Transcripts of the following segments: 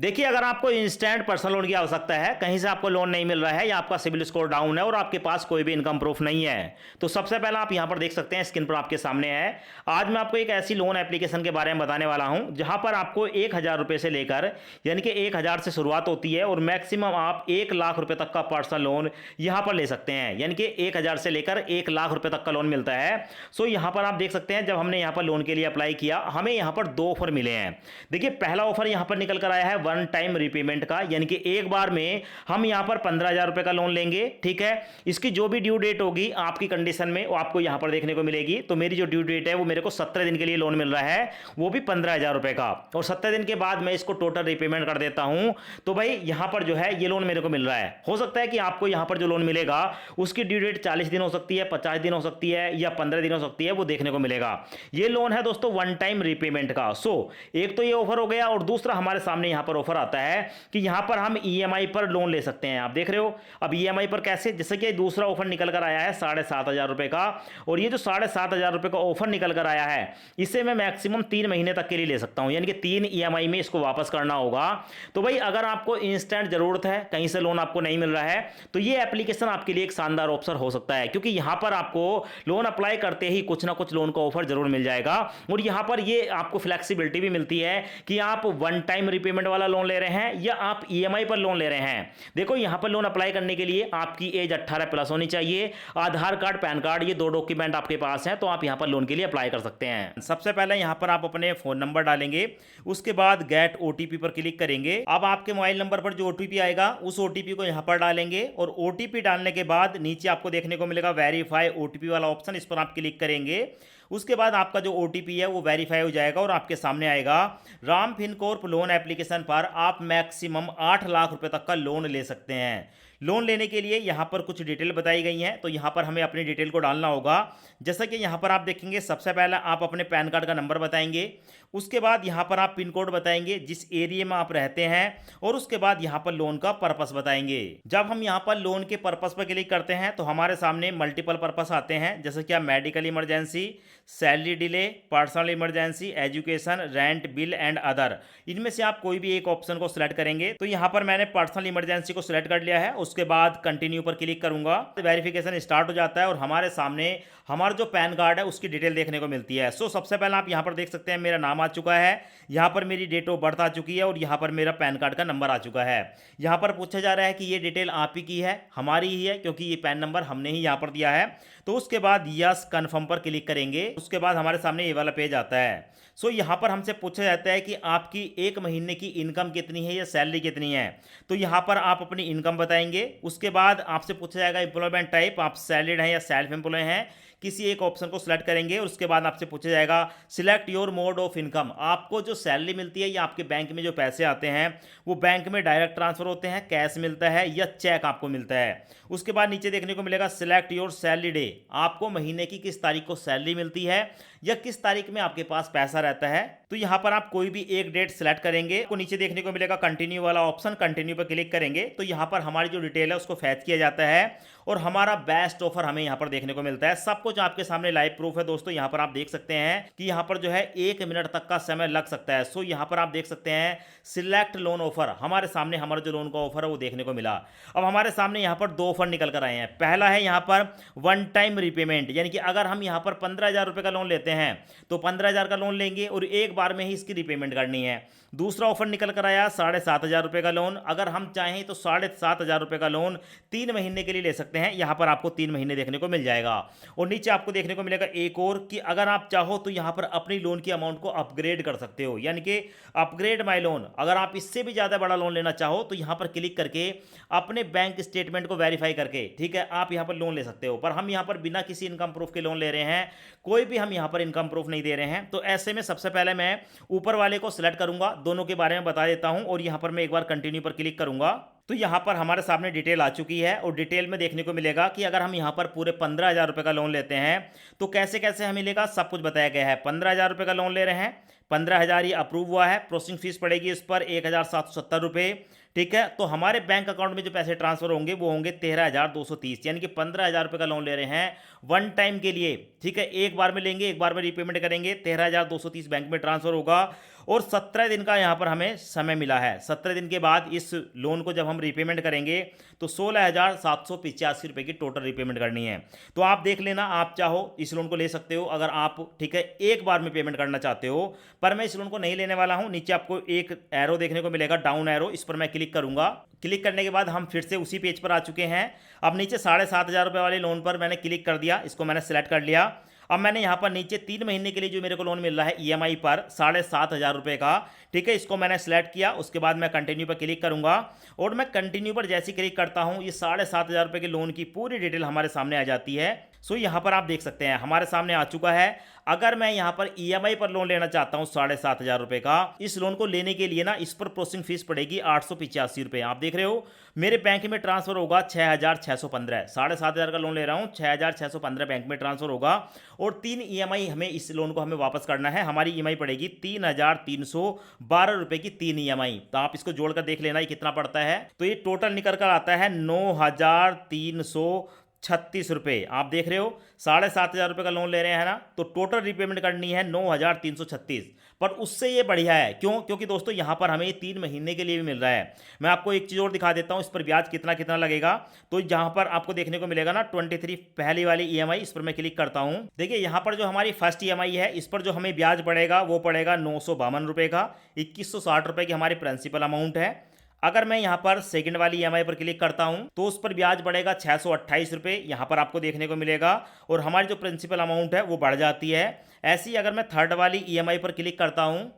देखिए, अगर आपको इंस्टेंट पर्सनल लोन की आवश्यकता है, कहीं से आपको लोन नहीं मिल रहा है या आपका सिबिल स्कोर डाउन है और आपके पास कोई भी इनकम प्रूफ नहीं है, तो सबसे पहले आप यहां पर देख सकते हैं, स्क्रीन पर आपके सामने है। आज मैं आपको एक ऐसी लोन एप्लीकेशन के बारे में बताने वाला हूं जहां पर आपको 1,000 रुपए से लेकर, यानी कि 1,000 से शुरुआत होती है और मैक्सिमम आप 1,00,000 रुपए तक का पर्सनल लोन यहां पर ले सकते हैं, यानी कि 1,000 से लेकर 1,00,000 रुपए तक का लोन मिलता है। सो यहां पर आप देख सकते हैं, जब हमने यहां पर लोन के लिए अप्लाई किया, हमें यहां पर दो ऑफर मिले हैं। देखिए, पहला ऑफर यहां पर निकल कर आया है वन टाइम रिपेमेंट का, यानी कि एक बार में हम यहां पर 15,000 रुपए का लोन लेंगे। ठीक है, इसकी जो भी ड्यू डेट होगी आपकी कंडीशन में वो आपको यहां पर देखने को मिलेगी। तो मेरी जो ड्यू डेट है वो मेरे को 17 दिन के लिए लोन मिल रहा है, वो भी 15,000 रुपए का, और 17 दिन के बाद मैं इसको टोटल रिपेमेंट कर देता हूं। तो भाई यहां पर जो है ये लोन मेरे को मिल रहा है। हो सकता है कि आपको यहां पर जो लोन मिलेगा उसकी ड्यू डेट 40 दिन हो सकती है, 50 दिन हो सकती है या 15 दिन हो सकती है, वो देखने को मिलेगा। ये लोन है दोस्तों वन टाइम रिपेमेंट का। सो एक तो ये ऑफर हो गया, और दूसरा हमारे सामने यहां पर ऑफर आता है कि यहां पर हम ईएमआई पर लोन ले सकते हैं। आप देख रहे हो, अब ईएमआई पर कैसे, जैसे कि दूसरा ऑफर निकल कर आया है 7,500 रुपए का, और ये जो 7,500 रुपए का ऑफर निकल कर आया है, इसे मैं मैक्सिमम 3 महीने तक के लिए ले सकता हूं, यानी कि 3 ईएमआई में इसको वापस करना होगा। तो भाई अगर आपको इंस्टेंट जरूरत है, कहीं से लोन आपको नहीं मिल रहा है, तो ये एप्लीकेशन आपके लिए एक शानदार ऑप्शन हो सकता है, क्योंकि यहां पर आपको लोन अप्लाई करते ही कुछ ना कुछ लोन का ऑफर जरूर मिल जाएगा। और यहां पर ये आपको फ्लेक्सिबिलिटी भी मिलती है कि आप वन टाइम रिपेमेंट वाला लोन ले रहे हैं या आप ईएमआई पर लोन ले रहे हैं। देखो, यहां पर लोन अप्लाई करने के लिए आपकी एज 18 प्लस होनी चाहिए, आधार कार्ड, पैन कार्ड, ये दो डॉक्यूमेंट आपके पास हैं, तो आप यहां पर लोन के लिए अप्लाई कर सकते हैं। सबसे पहले यहां पर आप अपने फोन नंबर डालेंगे, उसके बाद गेट ओटीपी पर क्लिक करेंगे। अब आपके मोबाइल नंबर पर जो ओटीपी आएगा उस ओटीपी को यहां पर डालेंगे, और ओटीपी डालने के बाद नीचे आपको देखने को मिलेगा वेरीफाई ओटीपी वाला ऑप्शन, इस पर आप क्लिक करेंगे। उसके बाद आपका जो ओटीपी है वो वेरीफाई हो जाएगा और आपके सामने आएगा राम फिनकॉर्प लोन एप्लीकेशन पर आप मैक्सिमम 8,00,000 रुपए तक का लोन ले सकते हैं। लोन लेने के लिए यहाँ पर कुछ डिटेल बताई गई हैं, तो यहाँ पर हमें अपनी डिटेल को डालना होगा। जैसा कि यहाँ पर आप देखेंगे, सबसे पहले आप अपने पैन कार्ड का नंबर बताएंगे, उसके बाद यहाँ पर आप पिन कोड बताएंगे जिस एरिया में आप रहते हैं, और उसके बाद यहाँ पर लोन का पर्पस बताएंगे। जब हम यहाँ पर लोन के पर्पस पर क्लिक करते हैं तो हमारे सामने मल्टीपल पर्पस आते हैं, जैसे कि medical emergency, salary delay, personal emergency, education, rent, bill and other. इनमें से आप कोई भी एक ऑप्शन को सिलेक्ट करेंगे। तो यहाँ पर मैंने पर्सनल इमरजेंसी को सिलेक्ट कर लिया है, उसके बाद कंटिन्यू पर क्लिक करूंगा। वेरिफिकेशन स्टार्ट हो जाता है और हमारे सामने हमारा जो पैन कार्ड है उसकी डिटेल देखने को मिलती है। सो सबसे पहले आप यहाँ पर देख सकते हैं मेरा नाम आ चुका है, यहाँ पर मेरी डेट ऑफ बर्थ आ चुकी है, और यहाँ पर मेरा पैन कार्ड का नंबर आ चुका है। यहाँ पर पूछा जा रहा है कि ये डिटेल आप ही की है, हमारी ही है, क्योंकि ये पैन नंबर हमने ही यहाँ पर दिया है। तो उसके बाद यस कन्फर्म पर क्लिक करेंगे, उसके बाद हमारे सामने ये वाला पेज आता है। सो यहाँ पर हमसे पूछा जाता है कि आपकी एक महीने की इनकम कितनी है या सैलरी कितनी है। तो यहाँ पर आप अपनी इनकम बताएंगे, उसके बाद आपसे पूछा जाएगा एम्प्लॉयमेंट टाइप, आप सैलरीड हैं या सेल्फ एम्प्लॉय हैं, किसी एक ऑप्शन को सिलेक्ट करेंगे। और उसके बाद आपसे पूछा जाएगा select your mode of income, आपको जो सैलरी मिलती है या आपके बैंक में जो पैसे आते हैं वो बैंक में डायरेक्ट ट्रांसफर होते हैं, कैश मिलता है या चेक आपको मिलता है। उसके बाद नीचे देखने को मिलेगा सिलेक्ट योर सैलरी डे, आपको महीने की किस तारीख को सैलरी मिलती है या किस तारीख में आपके पास पैसा रहता है। तो यहाँ पर आप कोई भी एक डेट सेलेक्ट करेंगे, को नीचे देखने को मिलेगा कंटिन्यू वाला ऑप्शन, कंटिन्यू पर क्लिक करेंगे तो यहाँ पर हमारी जो डिटेल है उसको फैच किया जाता है और हमारा बेस्ट ऑफर हमें यहाँ पर देखने को मिलता है। सब कुछ आपके सामने लाइव प्रूफ है दोस्तों। यहाँ पर आप देख सकते हैं कि यहाँ पर जो है 1 मिनट तक का समय लग सकता है। सो यहाँ पर आप देख सकते हैं सिलेक्ट लोन ऑफर, हमारे सामने हमारा जो लोन का ऑफर है वो देखने को मिला। अब हमारे सामने यहाँ पर दो ऑफर निकल कर आए हैं। पहला है यहाँ पर वन टाइम रिपेमेंट, यानी कि अगर हम यहाँ पर 15,000 रुपए का लोन लेते हैं तो 15,000 का लोन लेंगे और एक बार में ही इसकी रिपेमेंट करनी है। दूसरा ऑफर निकल कर आया 7,500 रुपए का लोन, अगर हम चाहें तो 7,500 रुपए का लोन 3 महीने के लिए ले सकते हैं। यहाँ पर आपको 3 महीने देखने को मिल जाएगा। और नीचे आपको देखने को मिलेगा एक और कि अगर आप चाहो तो यहाँ पर अपनी लोन की अमाउंट को अपग्रेड कर सकते हो, यानी कि अपग्रेड माई लोन। अगर आप इससे भी ज़्यादा बड़ा लोन लेना चाहो तो यहाँ पर क्लिक करके अपने बैंक स्टेटमेंट को वेरीफाई करके, ठीक है, आप यहाँ पर लोन ले सकते हो। पर हम यहाँ पर बिना किसी इनकम प्रूफ के लोन ले रहे हैं, कोई भी हम यहाँ पर इनकम प्रूफ नहीं दे रहे हैं। तो ऐसे में सबसे पहले मैं ऊपर वाले को सिलेक्ट करूंगा, दोनों के बारे में बता देता हूं और यहां पर मैं एक बार कंटिन्यू पर क्लिक करूंगा। तो यहां पर हमारे सामने डिटेल आ चुकी है और डिटेल में देखने को मिलेगा कि अगर हम यहां पर पूरे 15,000 रुपए का लोन लेते हैं तो कैसे कैसे हमें मिलेगा, सब कुछ बताया गया है। 15,000 रुपए का लोन ले रहे हैं, 15,000 ये अप्रूव हुआ है, प्रोसेसिंग फीस पड़ेगी इस पर 1,770 रुपये, ठीक है। तो हमारे बैंक अकाउंट में जो पैसे ट्रांसफर होंगे वो होंगे 13,230, यानी कि 15,000 रुपये का लोन ले रहे हैं वन टाइम के लिए, ठीक है। एक बार में लेंगे, एक बार में रीपेमेंट करेंगे, 13,230 बैंक में ट्रांसफर होगा और 17 दिन का यहाँ पर हमें समय मिला है। 17 दिन के बाद इस लोन को जब हम रीपेमेंट करेंगे तो 16,785 रुपये की टोटल रीपेमेंट करनी है। तो आप देख लेना, आप चाहो इस लोन को ले सकते हो अगर आप, ठीक है, एक बार में पेमेंट करना चाहते हो। पर मैं इस लोन को नहीं लेने वाला हूँ। नीचे आपको एक एरो देखने को मिलेगा, डाउन एरो, इस पर मैं क्लिक करूंगा। क्लिक करने के बाद हम फिर से उसी पेज पर आ चुके हैं। अब नीचे 7,500 रुपये वाले लोन पर मैंने क्लिक कर दिया, इसको मैंने सेलेक्ट कर लिया। अब मैंने यहाँ पर नीचे 3 महीने के लिए जो मेरे को लोन मिल रहा है ईएमआई पर 7,500 रुपये का, ठीक है, इसको मैंने सेलेक्ट किया। उसके बाद मैं कंटिन्यू पर क्लिक करूंगा और मैं कंटिन्यू पर जैसे क्लिक करता हूँ ये 7,500 रुपये के लोन की पूरी डिटेल हमारे सामने आ जाती है। सो यहाँ पर आप देख सकते हैं हमारे सामने आ चुका है। अगर मैं यहाँ पर ईएमआई पर लोन लेना चाहता हूँ 7,500 रुपये का, इस लोन को लेने के लिए ना इस पर प्रोसेसिंग फीस पड़ेगी 885 रुपये। आप देख रहे हो मेरे बैंक में ट्रांसफर होगा 6,615। 7,500 का लोन ले रहा हूँ, 6,615 बैंक में ट्रांसफर होगा। और 3 ईएमआई हमें इस लोन को हमें वापस करना है। हमारी ईएमआई पड़ेगी 3,312 रुपये की 3 ईएमआई। तो आप इसको जोड़कर देख लेना ये कितना पड़ता है। तो ये टोटल निकल कर आता है 9,336 रुपये। आप देख रहे हो 7,500 रुपये का लोन ले रहे हैं ना, तो टोटल रीपेमेंट करनी है 9,336। पर उससे ये बढ़िया है, क्यों? क्योंकि दोस्तों यहाँ पर हमें 3 महीने के लिए भी मिल रहा है। मैं आपको एक चीज़ और दिखा देता हूँ, इस पर ब्याज कितना कितना लगेगा। तो जहाँ पर आपको देखने को मिलेगा ना 23 पहली वाली ईएमआई, इस पर मैं क्लिक करता हूँ। देखिए यहाँ पर जो हमारी फर्स्ट ईएमआई है, इस पर जो हमें ब्याज पड़ेगा वो पड़ेगा 952 रुपये का। 2,160 रुपये की हमारी प्रिंसिपल अमाउंट है। अगर मैं यहाँ पर सेकंड वाली ईएमआई पर क्लिक करता हूँ तो उस पर ब्याज बढ़ेगा 628 रुपये, यहाँ पर आपको देखने को मिलेगा। और हमारी जो प्रिंसिपल अमाउंट है वो बढ़ जाती है। ऐसी अगर मैं थर्ड वाली ईएमआई पर क्लिक करता हूँ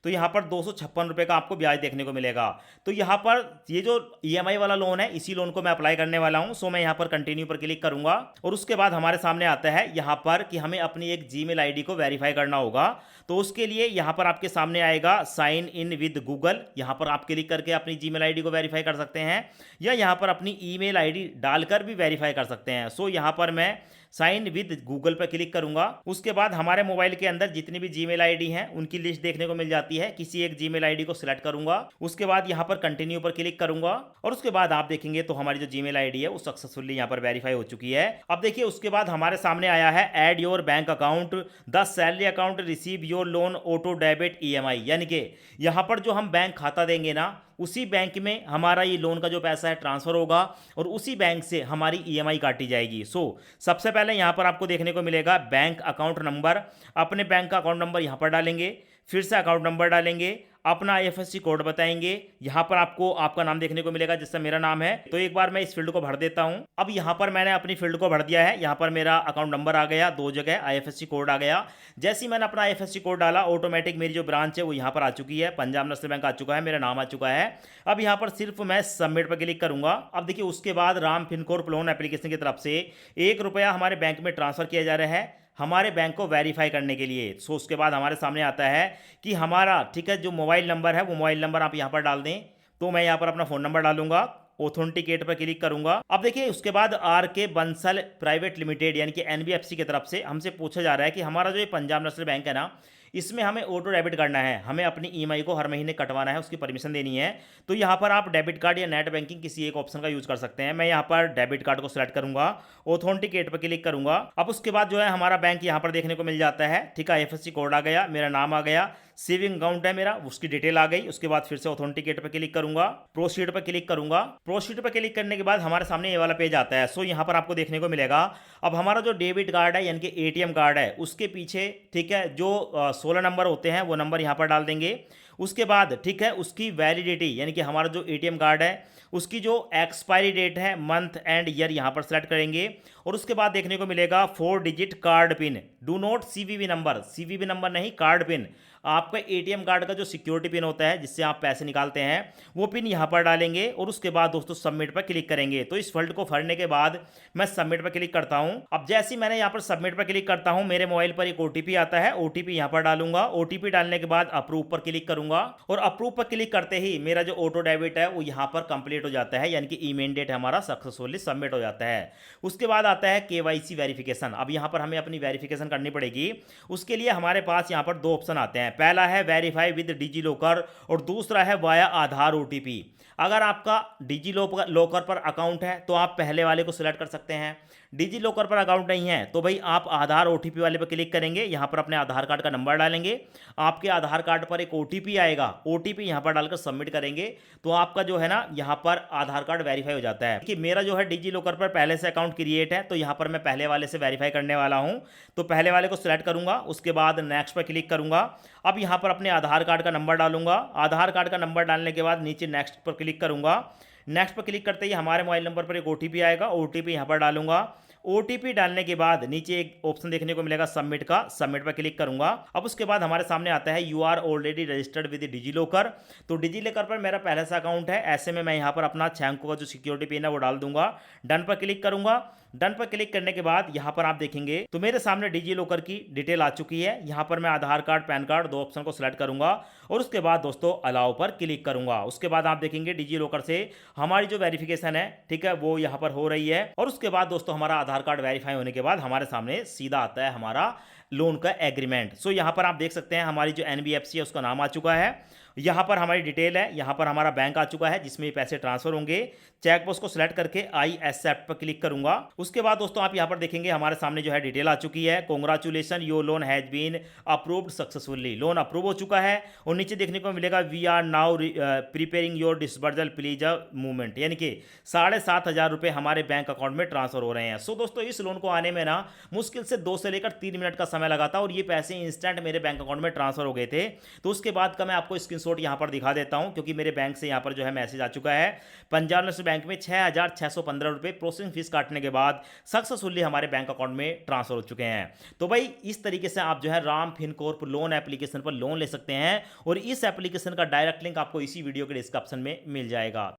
तो यहाँ पर 256 रुपये का आपको ब्याज देखने को मिलेगा। तो यहाँ पर ये जो ईएमआई वाला लोन है, इसी लोन को मैं अप्लाई करने वाला हूँ। सो मैं यहाँ पर कंटिन्यू पर क्लिक करूंगा और उसके बाद हमारे सामने आता है यहाँ पर कि हमें अपनी एक जीमेल आईडी को वेरीफाई करना होगा। तो उसके लिए यहाँ पर आपके सामने आएगा साइन इन विद गूगल। यहाँ पर आप क्लिक करके अपनी जीमेल आईडी को वेरीफाई कर सकते हैं या यहाँ पर अपनी ईमेल आईडी डालकर भी वेरीफाई कर सकते हैं। सो यहाँ पर मैं साइन विद गूगल पर क्लिक करूंगा। उसके बाद हमारे मोबाइल के अंदर जितनी भी जीमेल आईडी हैं उनकी लिस्ट देखने को मिल जाती है। किसी एक जीमेल आईडी को सिलेक्ट करूंगा, उसके बाद यहाँ पर कंटिन्यू पर क्लिक करूंगा और उसके बाद आप देखेंगे तो हमारी जो जीमेल आईडी है वो सक्सेसफुली यहाँ पर वेरीफाई हो चुकी है। अब देखिए उसके बाद हमारे सामने आया है add your bank account the salary account receive your loan auto debit EMI, यानी कि यहाँ पर जो हम बैंक खाता देंगे ना उसी बैंक में हमारा ये लोन का जो पैसा है ट्रांसफर होगा और उसी बैंक से हमारी ईएमआई काटी जाएगी। सो सबसे पहले यहाँ पर आपको देखने को मिलेगा बैंक अकाउंट नंबर। अपने बैंक का अकाउंट नंबर यहाँ पर डालेंगे, फिर से अकाउंट नंबर डालेंगे, अपना आईएफएससी कोड बताएंगे। यहाँ पर आपको आपका नाम देखने को मिलेगा जिससे मेरा नाम है। तो एक बार मैं इस फील्ड को भर देता हूँ। अब यहाँ पर मैंने अपनी फील्ड को भर दिया है। यहाँ पर मेरा अकाउंट नंबर आ गया, 2 जगह आईएफएससी कोड आ गया। जैसे ही मैंने अपना आईएफएससी कोड डाला ऑटोमेटिक मेरी जो ब्रांच है वो यहाँ पर आ चुकी है, पंजाब नेशनल बैंक आ चुका है, मेरा नाम आ चुका है। अब यहाँ पर सिर्फ मैं सबमिट पर क्लिक करूंगा। अब देखिए उसके बाद राम फिनकॉर्प लोन एप्लीकेशन की तरफ से 1 रुपया हमारे बैंक में ट्रांसफर किया जा रहा है हमारे बैंक को वेरीफाई करने के लिए। सो उसके बाद हमारे सामने आता है कि हमारा, ठीक है, जो मोबाइल नंबर है वो मोबाइल नंबर आप यहाँ पर डाल दें। तो मैं यहाँ पर अपना फ़ोन नंबर डालूंगा, ऑथेंटिकेट पर क्लिक करूंगा। अब देखिए उसके बाद आर के बंसल प्राइवेट लिमिटेड यानी कि एनबीएफसी की तरफ से हमसे पूछा जा रहा है कि हमारा जो ये पंजाब नेशनल बैंक है ना, इसमें हमें ऑटो डेबिट करना है, हमें अपनी ईएमआई को हर महीने कटवाना है, उसकी परमिशन देनी है। तो यहाँ पर आप डेबिट कार्ड या नेट बैंकिंग किसी एक ऑप्शन का यूज कर सकते हैं। मैं यहाँ पर डेबिट कार्ड को सिलेक्ट करूंगा, ऑथेंटिकेट पर क्लिक करूंगा। अब उसके बाद जो है हमारा बैंक यहाँ पर देखने को मिल जाता है, ठीक है, आईएफएससी कोड आ गया, मेरा नाम आ गया, सेविंग अकाउंट है मेरा, उसकी डिटेल आ गई। उसके बाद फिर से ऑथेंटिकेट पर क्लिक करूंगा, प्रोसीड पर क्लिक करूंगा। प्रोसीड पर क्लिक करने के बाद हमारे सामने ये वाला पेज आता है। सो यहाँ पर आपको देखने को मिलेगा अब हमारा जो डेबिट कार्ड है यानी कि एटीएम कार्ड है उसके पीछे, ठीक है, जो 16 नंबर होते हैं वो नंबर यहाँ पर डाल देंगे। उसके बाद, ठीक है, उसकी वैलिडिटी यानी कि हमारा जो एटीएम कार्ड है उसकी जो एक्सपायरी डेट है, मंथ एंड ईयर यहाँ पर सेलेक्ट करेंगे। और उसके बाद देखने को मिलेगा 4 digit card pin, do not CVV number, CVV number नहीं, कार्ड पिन। आपका एटीएम कार्ड का जो सिक्योरिटी पिन होता है जिससे आप पैसे निकालते हैं वो पिन यहाँ पर डालेंगे और उसके बाद दोस्तों सबमिट पर क्लिक करेंगे। तो इस फील्ड को भरने के बाद मैं सबमिट पर क्लिक करता हूँ। अब जैसे ही मैंने यहाँ पर सबमिट पर क्लिक करता हूँ मेरे मोबाइल पर एक ओटीपी आता है, ओटीपी यहाँ पर डालूंगा। ओटीपी डालने के बाद अप्रूव पर क्लिक करूंगा और अप्रूव पर क्लिक करते ही मेरा जो ऑटो डेबिट है वो यहाँ पर कंप्लीट हो जाता है, यानी कि इमीडिएट हमारा सक्सेसफुली सबमिट हो जाता है। उसके बाद आता है केवाईसी वेरिफिकेशन। अब यहाँ पर हमें अपनी वेरिफिकेशन करनी पड़ेगी। उसके लिए हमारे पास यहाँ पर 2 ऑप्शन आते हैं। पहला है वेरीफाई विद डिजी लॉकर और दूसरा है वाया आधार ओटीपी। अगर आपका डिजी लॉकर पर अकाउंट है तो आप पहले वाले को सिलेक्ट कर सकते हैं। डिजी लॉकर पर अकाउंट नहीं है तो भाई आप आधार ओटीपी वाले पर क्लिक करेंगे, यहाँ पर अपने आधार कार्ड का नंबर डालेंगे, आपके आधार कार्ड पर एक ओटीपी आएगा, ओटीपी यहाँ पर डालकर सबमिट करेंगे तो आपका जो है ना यहाँ पर आधार कार्ड वेरीफाई हो जाता है। कि मेरा जो है डिजी लॉकर पर पहले से अकाउंट क्रिएट है तो यहाँ पर मैं पहले वाले से वेरीफाई करने वाला हूँ। तो पहले वाले को सिलेक्ट करूंगा, उसके बाद नेक्स्ट पर क्लिक करूंगा। अब यहाँ पर अपने आधार कार्ड का नंबर डालूंगा, आधार कार्ड का नंबर डालने के बाद नीचे नेक्स्ट पर क्लिक करूंगा। नेक्स्ट पर क्लिक करते ही हमारे मोबाइल नंबर पर एक ओटीपी आएगा, ओटीपी यहाँ पर डालूंगा। ओटीपी डालने के बाद नीचे एक ऑप्शन देखने को मिलेगा सबमिट का, सबमिट पर क्लिक करूंगा। अब उसके बाद हमारे सामने आता है you are already registered with DigiLocker. तो डिजी लॉकर पर मेरा पहले से अकाउंट है, ऐसे में मैं यहाँ पर अपना 6 अंकों का जो सिक्योरिटी पिन है वो डाल दूंगा। डन पर क्लिक करूंगा। डन पर क्लिक करने के बाद यहाँ पर आप देखेंगे तो मेरे सामने डिजी लॉकर की डिटेल आ चुकी है। यहाँ पर मैं आधार कार्ड, पैन कार्ड, दो ऑप्शन को सिलेक्ट करूंगा और उसके बाद दोस्तों अलाउ पर क्लिक करूंगा। उसके बाद आप देखेंगे डिजी लॉकर से हमारी जो वेरिफिकेशन है, ठीक है, वो यहाँ पर हो रही है। और उसके बाद दोस्तों हमारा आधार कार्ड वेरीफाई होने के बाद हमारे सामने सीधा आता है हमारा लोन का एग्रीमेंट। सो यहाँ पर आप देख सकते हैं हमारी जो एनबीएफसी है उसका नाम आ चुका है, यहाँ पर हमारी डिटेल है, यहाँ पर हमारा बैंक आ चुका है जिसमें पैसे ट्रांसफर होंगे। चेकबॉक्स को सिलेक्ट करके आई एक्सेप्ट पर क्लिक करूंगा। उसके बाद दोस्तों आप यहाँ पर देखेंगे हमारे सामने जो है डिटेल आ चुकी है। Congratulation your loan has been approved successfully, loan approve हो चुका है। और नीचे देखने को मिलेगा we are now preparing your disbursal please a movement, यानी कि 7,500 रुपये हमारे बैंक अकाउंट में ट्रांसफर हो रहे हैं। सो दोस्तों इस लोन को आने में ना मुश्किल से 2 से लेकर 3 मिनट का समय लगा था और ये पैसे इंस्टेंट मेरे बैंक अकाउंट में ट्रांसफर हो गए थे। तो उसके बाद का मैं आपको स्क्रीनशॉट यहाँ पर दिखा देता हूँ क्योंकि मेरे बैंक से यहाँ पर जो है मैसेज आ चुका है। पंजाब नेशनल बैंक में 6,615 रुपये प्रोसेसिंग फीस काटने के बाद सक्सेसफुली हमारे बैंक अकाउंट में ट्रांसफर हो चुके हैं। तो भाई इस तरीके से आप जो है राम फिनकॉर्प लोन एप्लीकेशन पर लोन ले सकते हैं और इस एप्लीकेशन का डायरेक्ट लिंक आपको इसी वीडियो के डिस्क्रिप्शन में मिल जाएगा।